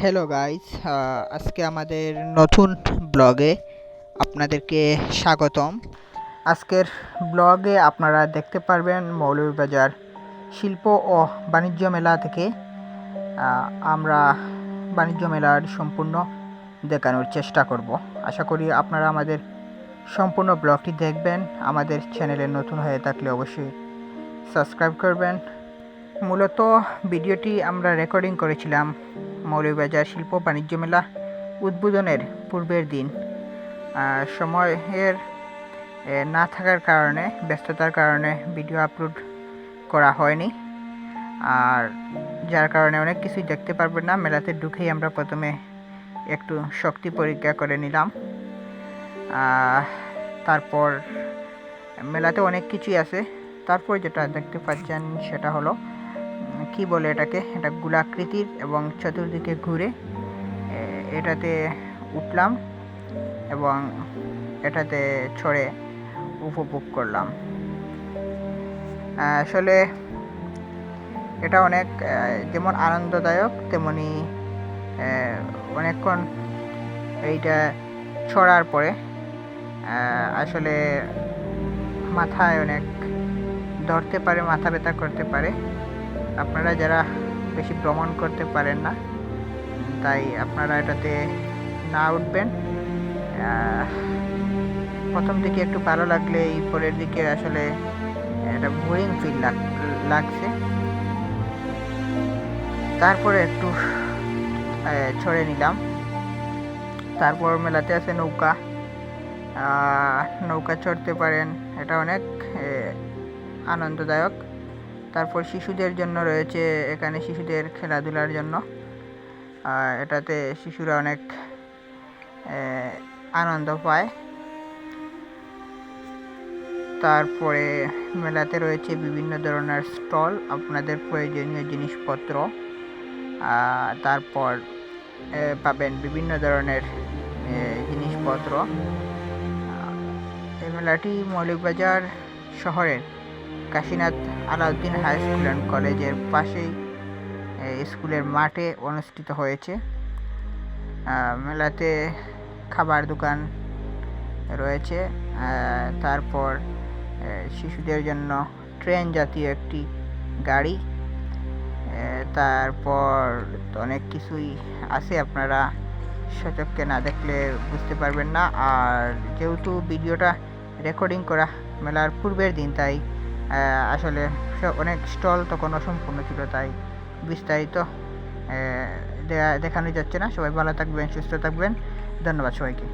Hello guys, আজকে আমাদের নতুন ব্লগে আপনাদেরকে স্বাগতম। আজকের ব্লগে আপনারা দেখতে পারবেন মৌলভীবাজার শিল্প ও বাণিজ্য মেলা থেকে আমরা বাণিজ্য মেলার সম্পূর্ণ দেখানোর চেষ্টা করব। আশা করি আপনারা আমাদের সম্পূর্ণ ব্লগটি দেখবেন। আমাদের চ্যানেলে নতুন হয়ে থাকলে অবশ্যই সাবস্ক্রাইব করবেন। মূলত ভিডিওটি আমরা রেকর্ডিং করেছিলাম মৌলভীবাজার শিল্প বাণিজ্য মেলা উদ্বোধনের পূর্বের দিন। সময়ের না থাকার কারণে, ব্যস্ততার কারণে ভিডিও আপলোড করা হয়নি, আর যার কারণে অনেক কিছুই দেখতে পারবেন না। মেলাতে ঢুকেই আমরা প্রথমে একটু শক্তি পরীক্ষা করে নিলাম। তারপর মেলাতে অনেক কিছুই আছে। তারপর যেটা দেখতে পাচ্ছেন সেটা হলো কি বলে এটাকে, এটা গোলাকৃতির এবং চতুর্দিকে ঘুরে এটাতে উঠলাম এবং এটাতে চড়ে উপভোগ করলাম। আসলে এটা অনেক যেমন আনন্দদায়ক, তেমনি অনেকক্ষণ এইটা চড়ার পরে আসলে মাথায় অনেক ধরতে পারে, মাথা ব্যথা করতে পারে। আপনারা যারা বেশি ভ্রমণ করতে পারেন না, তাই আপনারা এটাতে না উঠবেন। প্রথম দিকে একটু ভালো লাগলে এই পরের দিকে আসলে একটা বোরিং ফিল লাগছে। তারপরে একটু ছড়ে নিলাম। তারপর মেলাতে আছে নৌকা, নৌকা চড়তে পারেন, এটা অনেক আনন্দদায়ক। তারপর শিশুদের জন্য রয়েছে এখানে শিশুদের খেলাধুলার জন্য, এটাতে শিশুরা অনেক আনন্দ পায়। তারপরে মেলাতে রয়েছে বিভিন্ন ধরনের স্টল, আপনাদের প্রয়োজনীয় জিনিসপত্র। তারপর পাবেন বিভিন্ন ধরনের জিনিসপত্র। এই মেলাটি মৌলভীবাজার শহরের Kashinath Alauddin high school and কলেজের পাশেই স্কুলের মাঠে অনুষ্ঠিত হয়েছে। মেলাতে খাবার দোকান রয়েছে। তারপর শিশুদের জন্য ট্রেন জাতীয় একটি গাড়ি, তারপর অনেক কিছুই আছে, আপনারা সচক্ষে না দেখলে বুঝতে পারবেন না। আর যেহেতু ভিডিওটা রেকর্ডিং করা মেলার পূর্বের দিন, তাই আসলে অনেক স্টল তখন অসম্পূর্ণ ছিল, তাই বিস্তারিত দেখানো যাচ্ছে না। সবাই ভালো থাকবেন, সুস্থ থাকবেন। ধন্যবাদ সবাইকে।